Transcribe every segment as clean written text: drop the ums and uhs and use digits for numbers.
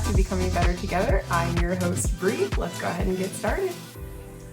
to Becoming Better Together. I'm your host, Brie. Let's go ahead and get started.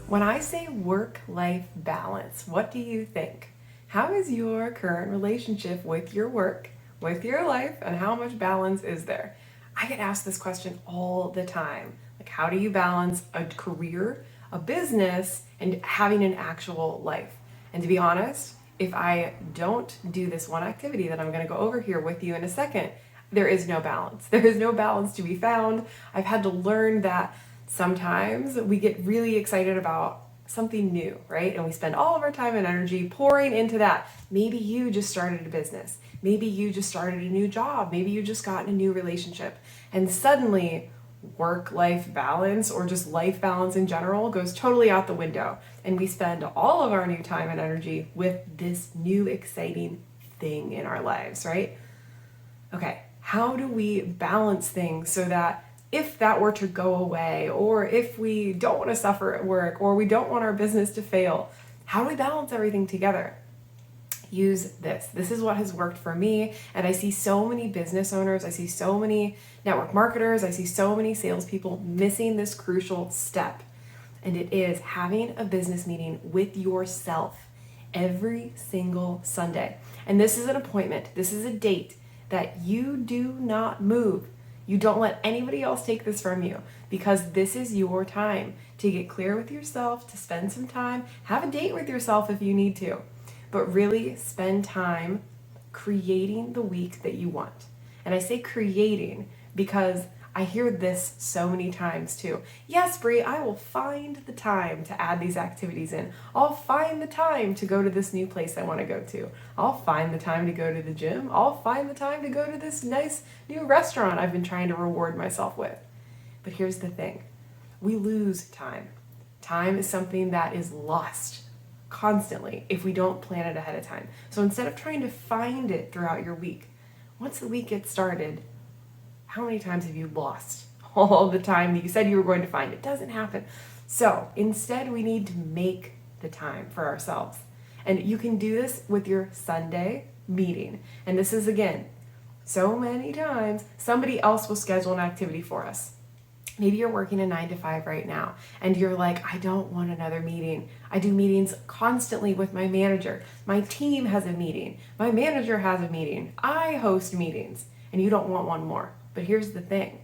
When I say work-life balance, what do you think? How is your current relationship with your work, with your life, and how much balance is there? I get asked this question all the time. Like, how do you balance a career, a business, and having an actual life? And to be honest, if I don't do this one activity that I'm going to go over here with you in a second, there is no balance. There is no balance to be found. I've had to learn that sometimes we get really excited about something new, right? And we spend all of our time and energy pouring into that. Maybe you just started a business. Maybe you just started a new job. Maybe you just got in a new relationship. And suddenly, work-life balance or just life balance in general goes totally out the window. And we spend all of our new time and energy with this new exciting thing in our lives, right? Okay, how do we balance things so that if that were to go away, or if we don't want to suffer at work, or we don't want our business to fail, how do we balance everything together? Use this. This is what has worked for me. And I see so many business owners, I see so many network marketers, I see so many salespeople missing this crucial step. And it is having a business meeting with yourself every single Sunday. And this is an appointment. This is a date that you do not move. You don't let anybody else take this from you, because this is your time to get clear with yourself, to spend some time, have a date with yourself if you need to, but really spend time creating the week that you want. And I say creating because I hear this so many times too. Yes, Brie, I will find the time to add these activities in. I'll find the time to go to this new place I want to go to. I'll find the time to go to the gym. I'll find the time to go to this nice new restaurant I've been trying to reward myself with. But here's the thing. We lose time. Time is something that is lost constantly if we don't plan it ahead of time. So instead of trying to find it throughout your week, once the week gets started, how many times have you lost all the time that you said you were going to find? It doesn't happen. So instead, we need to make the time for ourselves. And you can do this with your Sunday meeting. And this is, again, so many times somebody else will schedule an activity for us. Maybe you're working a 9 to 5 right now and you're like, I don't want another meeting. I do meetings constantly with my manager. My team has a meeting. My manager has a meeting. I host meetings, and you don't want one more. But here's the thing.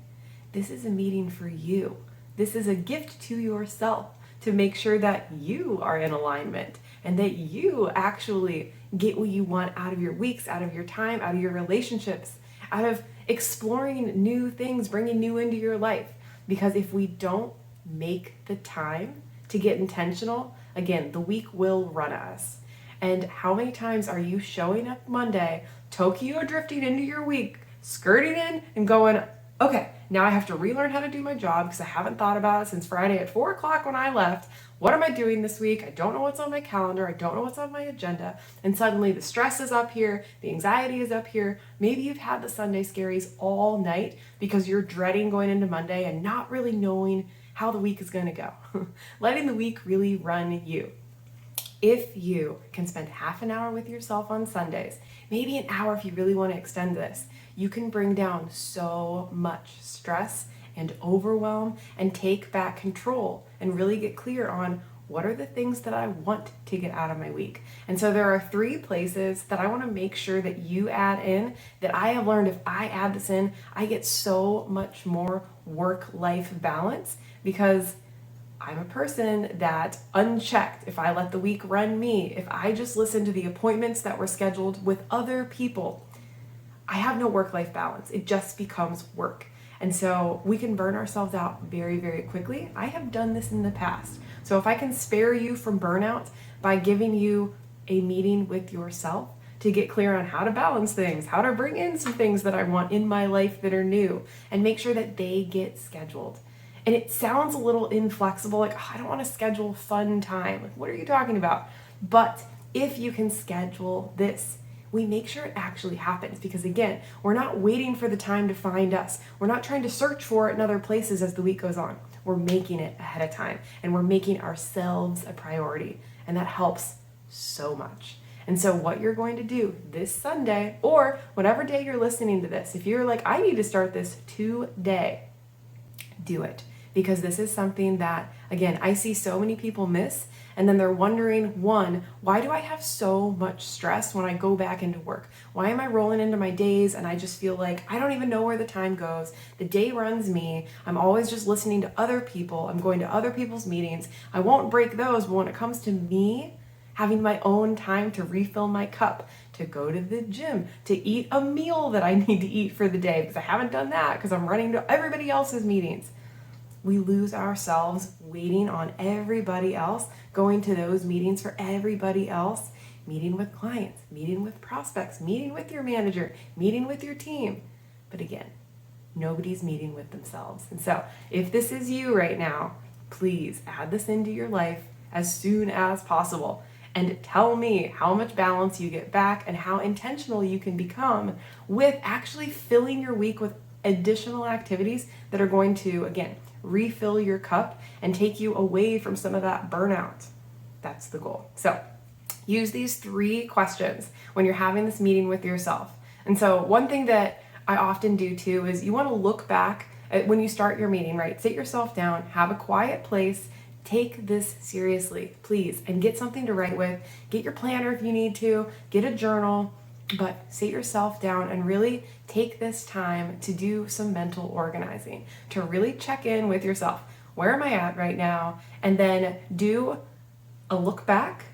This is a meeting for you. This is a gift to yourself to make sure that you are in alignment and that you actually get what you want out of your weeks, out of your time, out of your relationships, out of exploring new things, bringing new into your life. Because if we don't make the time to get intentional, again, the week will run us. And how many times are you showing up Monday, Tokyo drifting into your week, skirting in and going, okay, now I have to relearn how to do my job because I haven't thought about it since Friday at 4 o'clock when I left. What am I doing this week? I don't know what's on my calendar. I don't know what's on my agenda. And suddenly the stress is up here. The anxiety is up here. Maybe you've had the Sunday scaries all night because you're dreading going into Monday and not really knowing how the week is going to go. Letting the week really run you. If you can spend half an hour with yourself on Sundays, maybe an hour if you really want to extend this, you can bring down so much stress and overwhelm and take back control and really get clear on what are the things that I want to get out of my week. And so there are 3 places that I want to make sure that you add in that I have learned if I add this in, I get so much more work-life balance because I'm a person that unchecked, if I let the week run me, if I just listen to the appointments that were scheduled with other people, I have no work-life balance. It just becomes work. And so we can burn ourselves out very, very quickly. I have done this in the past. So if I can spare you from burnout by giving you a meeting with yourself to get clear on how to balance things, how to bring in some things that I want in my life that are new, and make sure that they get scheduled. And it sounds a little inflexible, like, oh, I don't want to schedule fun time. Like, what are you talking about? But if you can schedule this, we make sure it actually happens. Because again, we're not waiting for the time to find us. We're not trying to search for it in other places as the week goes on. We're making it ahead of time. And we're making ourselves a priority. And that helps so much. And so what you're going to do this Sunday, or whatever day you're listening to this, if you're like, I need to start this today, do it. Because this is something that, again, I see so many people miss, and then they're wondering, one, why do I have so much stress when I go back into work? Why am I rolling into my days and I just feel like I don't even know where the time goes? The day runs me. I'm always just listening to other people. I'm going to other people's meetings. I won't break those, but when it comes to me, having my own time to refill my cup, to go to the gym, to eat a meal that I need to eat for the day, because I haven't done that because I'm running to everybody else's meetings. We lose ourselves waiting on everybody else, going to those meetings for everybody else, meeting with clients, meeting with prospects, meeting with your manager, meeting with your team. But again, nobody's meeting with themselves. And so if this is you right now, please add this into your life as soon as possible. And tell me how much balance you get back and how intentional you can become with actually filling your week with additional activities that are going to, again, refill your cup and take you away from some of that burnout. That's the goal. So use these 3 questions when you're having this meeting with yourself. And so one thing that I often do too is you want to look back at when you start your meeting, right? Sit yourself down, have a quiet place, take this seriously, please, and get something to write with. Get your planner if you need to, get a journal, but sit yourself down and really take this time to do some mental organizing, to really check in with yourself. Where am I at right now? And then do a look back,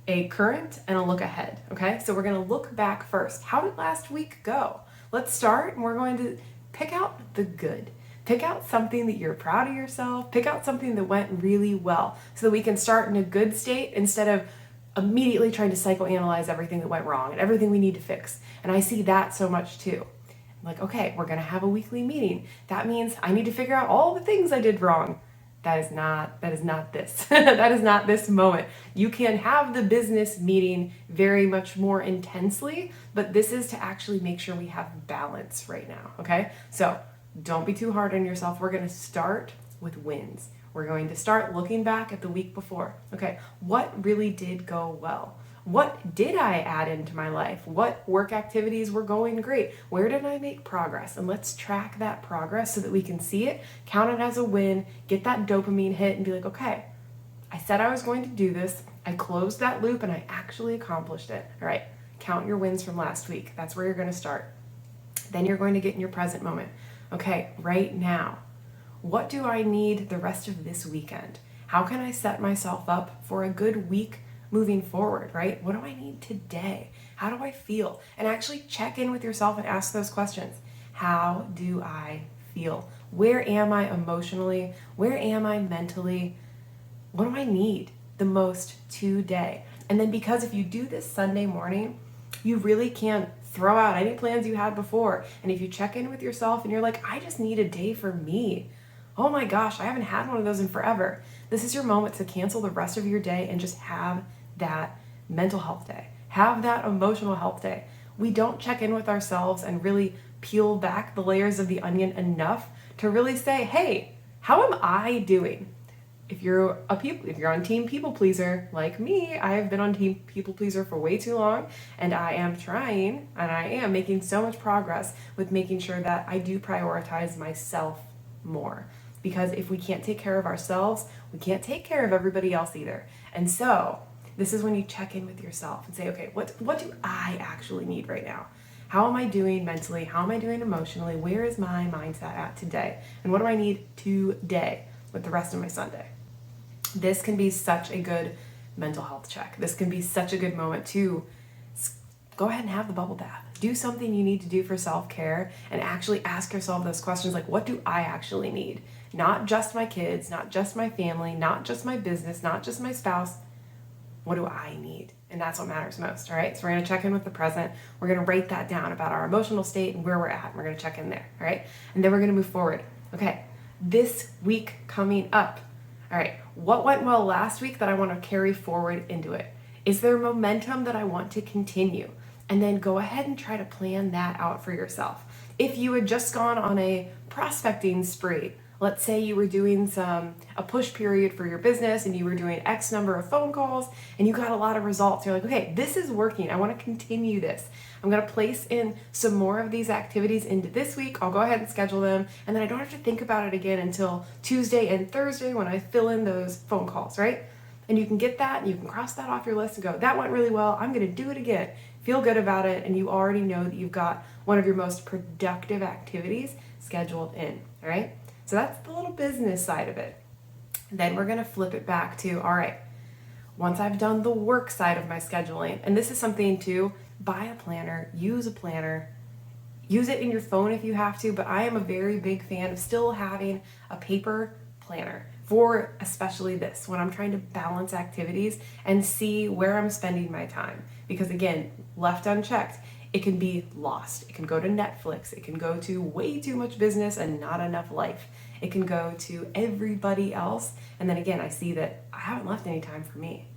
a current, and a look ahead, okay? So we're gonna look back first. How did last week go? Let's start, and we're going to pick out the good. Pick out something that you're proud of yourself. Pick out something that went really well so that we can start in a good state instead of immediately trying to psychoanalyze everything that went wrong and everything we need to fix. And I see that so much too. I'm like, okay, we're gonna have a weekly meeting. That means I need to figure out all the things I did wrong. That is not this. That is not this moment. You can have the business meeting very much more intensely, but this is to actually make sure we have balance right now, okay? So don't be too hard on yourself. We're gonna start with wins. We're going to start looking back at the week before. Okay, what really did go well? What did I add into my life? What work activities were going great? Where did I make progress? And let's track that progress so that we can see it, count it as a win, get that dopamine hit and be like, okay, I said I was going to do this. I closed that loop and I actually accomplished it. All right, count your wins from last week. That's where you're going to start. Then you're going to get in your present moment. Okay, right now, what do I need the rest of this weekend? How can I set myself up for a good week moving forward, right? What do I need today? How do I feel? And actually check in with yourself and ask those questions. How do I feel? Where am I emotionally? Where am I mentally? What do I need the most today? And then because if you do this Sunday morning, you really can't throw out any plans you had before. And if you check in with yourself and you're like, I just need a day for me. Oh my gosh, I haven't had one of those in forever. This is your moment to cancel the rest of your day and just have that mental health day. Have that emotional health day. We don't check in with ourselves and really peel back the layers of the onion enough to really say, hey, how am I doing? If you're on team people pleaser like me, I have been on team people pleaser for way too long, and I am trying and I am making so much progress with making sure that I do prioritize myself more. Because if we can't take care of ourselves, we can't take care of everybody else either. And so this is when you check in with yourself and say, okay, what do I actually need right now? How am I doing mentally? How am I doing emotionally? Where is my mindset at today? And what do I need today with the rest of my Sunday? This can be such a good mental health check. This can be such a good moment to go ahead and have the bubble bath. Do something you need to do for self-care and actually ask yourself those questions like, what do I actually need? Not just my kids, not just my family, not just my business, not just my spouse. What do I need? And that's what matters most, all right? So we're gonna check in with the present. We're gonna write that down about our emotional state and where we're at. We're gonna check in there, all right? And then we're gonna move forward. Okay, this week coming up, all right, what went well last week that I wanna carry forward into it? Is there momentum that I want to continue? And then go ahead and try to plan that out for yourself. If you had just gone on a prospecting spree Let's say you were doing a push period for your business and you were doing X number of phone calls and you got a lot of results. You're like, okay, this is working. I want to continue this. I'm going to place in some more of these activities into this week. I'll go ahead and schedule them. And then I don't have to think about it again until Tuesday and Thursday when I fill in those phone calls, right? And you can get that and you can cross that off your list and go, that went really well. I'm going to do it again. Feel good about it. And you already know that you've got one of your most productive activities scheduled in, all right? So that's the little business side of it. Then we're going to flip it back to, all right, once I've done the work side of my scheduling, and this is something to buy a planner, use a planner, use it in your phone if you have to, but I am a very big fan of still having a paper planner for especially this, when I'm trying to balance activities and see where I'm spending my time. Because again, left unchecked, it can be lost. It can go to Netflix. It can go to way too much business and not enough life. It can go to everybody else. And then again, I see that I haven't left any time for me.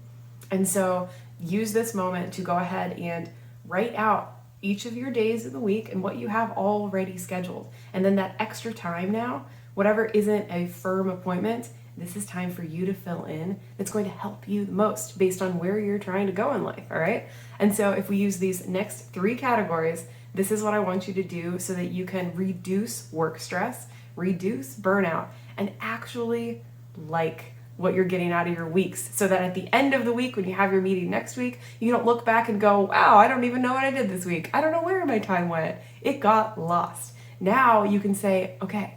And so use this moment to go ahead and write out each of your days of the week and what you have already scheduled. And then that extra time now, whatever isn't a firm appointment, this is time for you to fill in. That's going to help you the most based on where you're trying to go in life, all right? And so if we use these next 3 categories, this is what I want you to do so that you can reduce work stress, reduce burnout, and actually like what you're getting out of your weeks, so that at the end of the week, when you have your meeting next week, you don't look back and go, wow, I don't even know what I did this week. I don't know where my time went. It got lost. Now you can say, okay,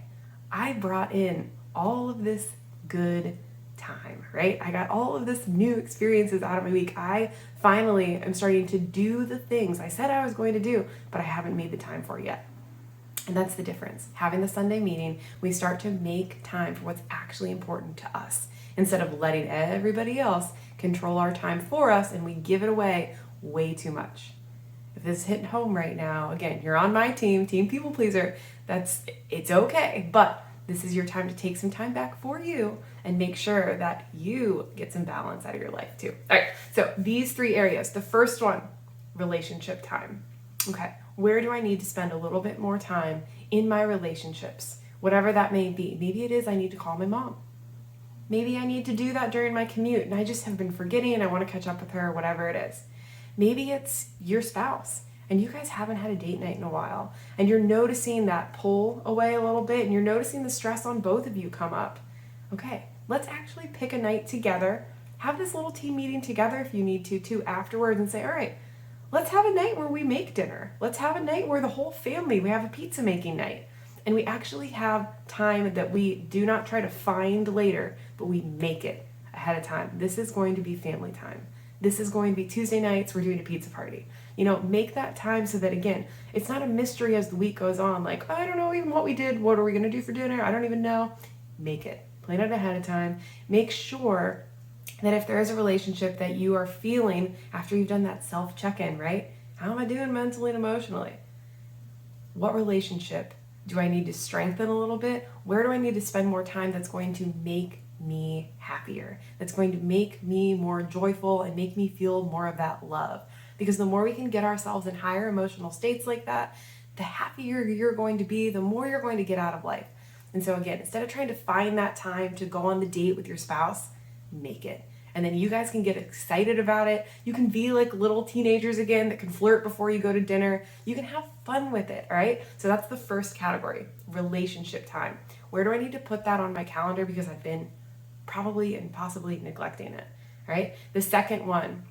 I brought in all of this good time, right? I got all of this new experiences out of my week. I finally am starting to do the things I said I was going to do, but I haven't made the time for yet. And that's the difference. Having the Sunday meeting, we start to make time for what's actually important to us instead of letting everybody else control our time for us, and we give it away way too much. If this is hitting home right now, again, you're on my team people pleaser, it's okay, but this is your time to take some time back for you and make sure that you get some balance out of your life too. All right, so these 3 areas. The first one, relationship time. Okay, where do I need to spend a little bit more time in my relationships? Whatever that may be. Maybe it is I need to call my mom. Maybe I need to do that during my commute and I just have been forgetting and I want to catch up with her, whatever it is. Maybe it's your spouse and you guys haven't had a date night in a while and you're noticing that pull away a little bit and you're noticing the stress on both of you come up. Okay, let's actually pick a night together, have this little team meeting together if you need to too afterwards, and say, all right, let's have a night where we make dinner. Let's have a night where the whole family, we have a pizza making night. And we actually have time that we do not try to find later, but we make it ahead of time. This is going to be family time. This is going to be Tuesday nights, we're doing a pizza party. Make that time so that, again, it's not a mystery as the week goes on, like, oh, I don't know even what we did. What are we going to do for dinner? I don't even know. Make it. Plan it ahead of time. Make sure that if there is a relationship that you are feeling after you've done that self-check-in, right? How am I doing mentally and emotionally? What relationship do I need to strengthen a little bit? Where do I need to spend more time that's going to make me happier? That's going to make me more joyful and make me feel more of that love. Because the more we can get ourselves in higher emotional states like that, the happier you're going to be, the more you're going to get out of life. And so again, instead of trying to find that time to go on the date with your spouse, make it. And then you guys can get excited about it. You can be like little teenagers again that can flirt before you go to dinner. You can have fun with it, all right? So that's the first category, relationship time. Where do I need to put that on my calendar because I've been probably and possibly neglecting it, all right? The second one,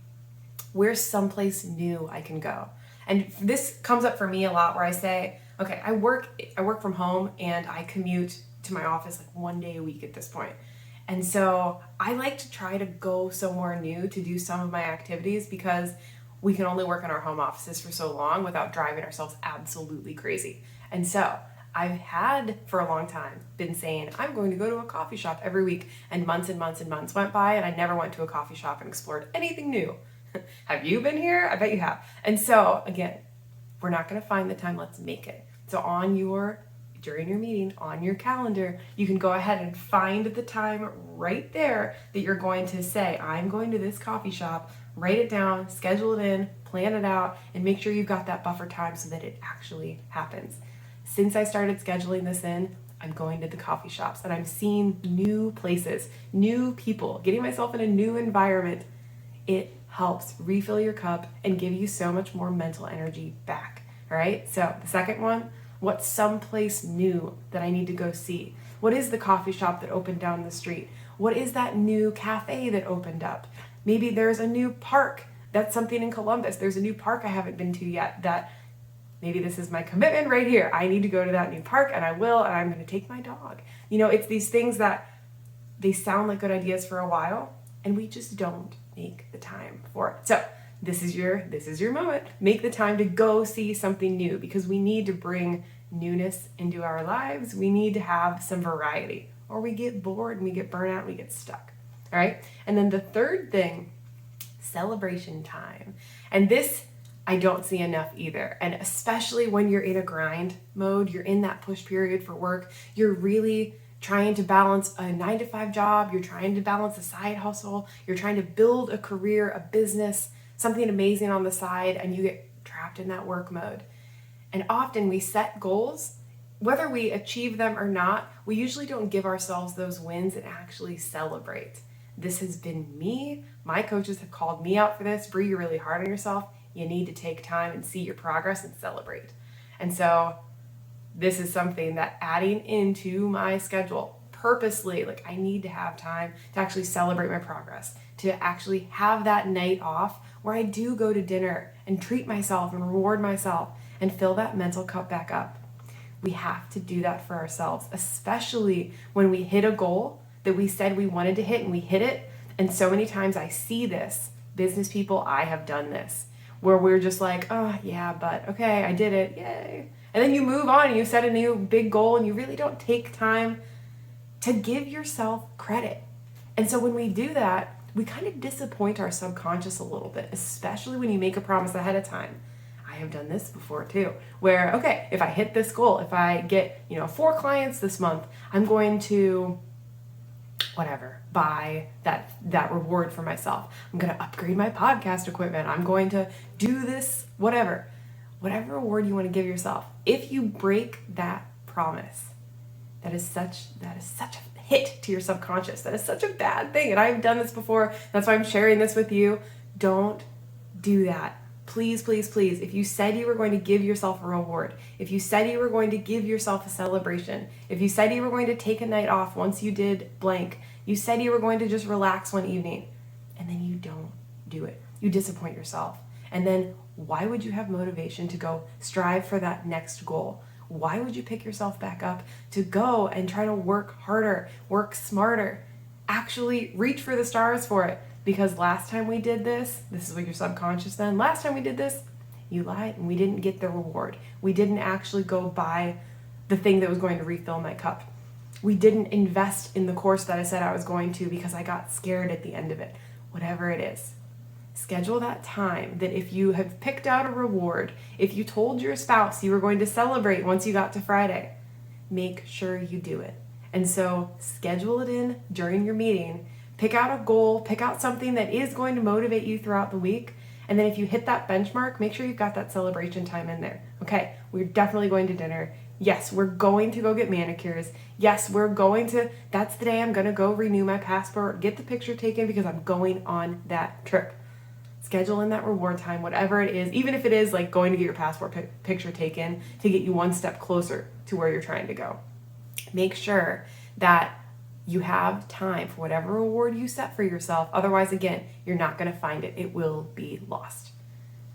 where's someplace new I can go? And this comes up for me a lot where I say, okay, I work from home and I commute to my office like 1 day a week at this point. And so I like to try to go somewhere new to do some of my activities because we can only work in our home offices for so long without driving ourselves absolutely crazy. And so I've had for a long time been saying, I'm going to go to a coffee shop every week, and months went by and I never went to a coffee shop and explored anything new. Have you been here? I bet you have. And so again, we're not going to find the time. Let's make it. So during your meeting, on your calendar, you can go ahead and find the time right there that you're going to say, I'm going to this coffee shop, write it down, schedule it in, plan it out, and make sure you've got that buffer time so that it actually happens. Since I started scheduling this in, I'm going to the coffee shops and I'm seeing new places, new people, getting myself in a new environment. It helps refill your cup and give you so much more mental energy back. All right. So the second one, what's someplace new that I need to go see? What is the coffee shop that opened down the street? What is that new cafe that opened up? Maybe there's a new park. That's something in Columbus. There's a new park I haven't been to yet that maybe this is my commitment right here. I need to go to that new park and I will, and I'm going to take my dog. It's these things that they sound like good ideas for a while and we just don't make the time for it. So this is your moment. Make the time to go see something new because we need to bring newness into our lives. We need to have some variety or we get bored and we get burnout and we get stuck. All right. And then the third thing, celebration time. And this I don't see enough either. And especially when you're in a grind mode, you're in that push period for work, you're really trying to balance a 9-to-5 job, you're trying to balance a side hustle, you're trying to build a career, a business, something amazing on the side, and you get trapped in that work mode. And often we set goals, whether we achieve them or not, we usually don't give ourselves those wins and actually celebrate. This has been me. My coaches have called me out for this. Brie, you're really hard on yourself. You need to take time and see your progress and celebrate. And so this is something that adding into my schedule purposely, like I need to have time to actually celebrate my progress, to actually have that night off where I do go to dinner and treat myself and reward myself and fill that mental cup back up. We have to do that for ourselves, especially when we hit a goal that we said we wanted to hit and we hit it. And so many times I see this, business people, I have done this, where we're just like, oh yeah, but okay, I did it, yay. And then you move on and you set a new big goal and you really don't take time to give yourself credit. And so when we do that, we kind of disappoint our subconscious a little bit, especially when you make a promise ahead of time. I have done this before too, where, okay, if I hit this goal, if I get, 4 clients this month, I'm going to buy that reward for myself. I'm going to upgrade my podcast equipment. I'm going to do this, whatever reward you want to give yourself. If you break that promise, that is such a hit to your subconscious. That is such a bad thing. And I've done this before. That's why I'm sharing this with you. Don't do that. Please, please, please. If you said you were going to give yourself a reward, if you said you were going to give yourself a celebration, if you said you were going to take a night off once you did blank, you said you were going to just relax one evening, and then you don't do it. You disappoint yourself. And then why would you have motivation to go strive for that next goal? Why would you pick yourself back up to go and try to work harder, work smarter, actually reach for the stars for it? Because last time we did this is what your subconscious then, last time we did this, you lied and we didn't get the reward. We didn't actually go buy the thing that was going to refill my cup. We didn't invest in the course that I said I was going to because I got scared at the end of it. Whatever it is, schedule that time that if you have picked out a reward, if you told your spouse you were going to celebrate once you got to Friday, make sure you do it. And so schedule it in during your meeting. Pick out a goal, pick out something that is going to motivate you throughout the week. And then if you hit that benchmark, make sure you've got that celebration time in there. Okay, we're definitely going to dinner. Yes, we're going to go get manicures. Yes, that's the day I'm going to go renew my passport, get the picture taken because I'm going on that trip. Schedule in that reward time, whatever it is, even if it is like going to get your passport picture taken to get you one step closer to where you're trying to go. Make sure that you have time for whatever reward you set for yourself. Otherwise, again, you're not going to find it. It will be lost.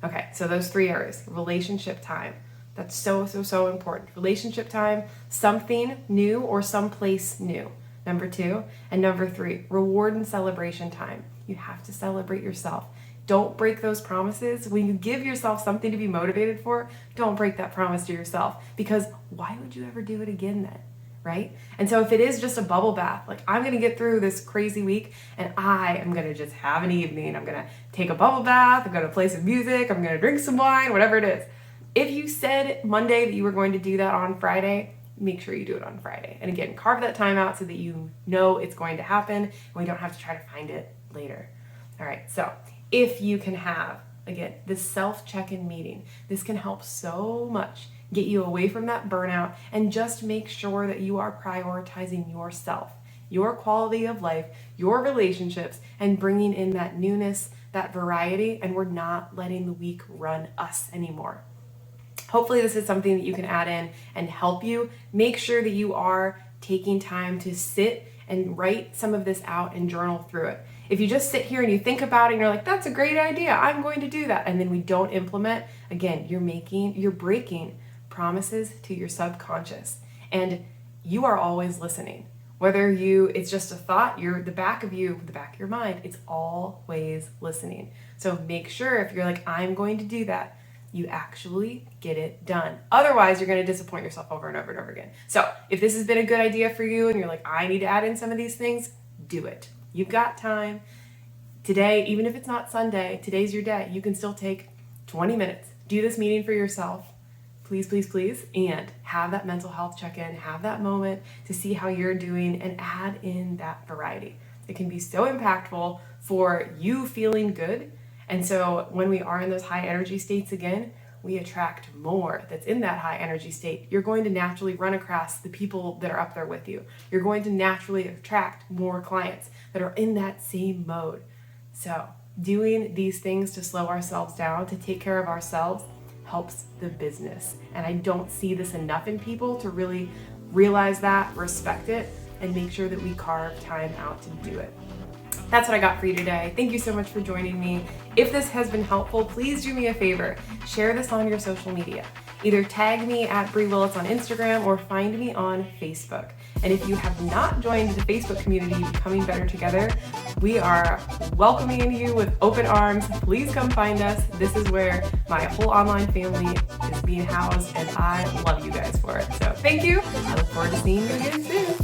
Okay, so those 3 areas. Relationship time. That's so, so, so important. Relationship time, something new or someplace new. Number 2. And number 3, reward and celebration time. You have to celebrate yourself. Don't break those promises. When you give yourself something to be motivated for, don't break that promise to yourself, because why would you ever do it again then? Right? And so if it is just a bubble bath, like I'm going to get through this crazy week and I am going to just have an evening. I'm going to take a bubble bath. I'm going to play some music. I'm going to drink some wine, whatever it is. If you said Monday that you were going to do that on Friday, make sure you do it on Friday. And again, carve that time out so that you know it's going to happen and we don't have to try to find it later. All right. So if you can have, again, this self-check-in meeting, this can help so much get you away from that burnout, and just make sure that you are prioritizing yourself, your quality of life, your relationships, and bringing in that newness, that variety, and we're not letting the week run us anymore. Hopefully this is something that you can add in and help you. Make sure that you are taking time to sit and write some of this out and journal through it. If you just sit here and you think about it and you're like, that's a great idea, I'm going to do that, and then we don't implement, again, you're breaking promises to your subconscious. And you are always listening. Whether it's just a thought, the back of your mind, it's always listening. So make sure if you're like, I'm going to do that, you actually get it done. Otherwise, you're going to disappoint yourself over and over and over again. So if this has been a good idea for you and you're like, I need to add in some of these things, do it. You've got time. Today, even if it's not Sunday, today's your day. You can still take 20 minutes. Do this meeting for yourself. Please, please, please. And have that mental health check-in. Have that moment to see how you're doing and add in that variety. It can be so impactful for you feeling good. And so when we are in those high energy states again, we attract more that's in that high energy state. You're going to naturally run across the people that are up there with you. You're going to naturally attract more clients that are in that same mode. So doing these things to slow ourselves down, to take care of ourselves, helps the business. And I don't see this enough in people to really realize that, respect it, and make sure that we carve time out to do it. That's what I got for you today. Thank you so much for joining me. If this has been helpful, please do me a favor. Share this on your social media. Either tag me at Brie Willits on Instagram or find me on Facebook. And if you have not joined the Facebook community, Becoming Better Together, we are welcoming you with open arms. Please come find us. This is where my whole online family is being housed, and I love you guys for it. So thank you. I look forward to seeing you again soon.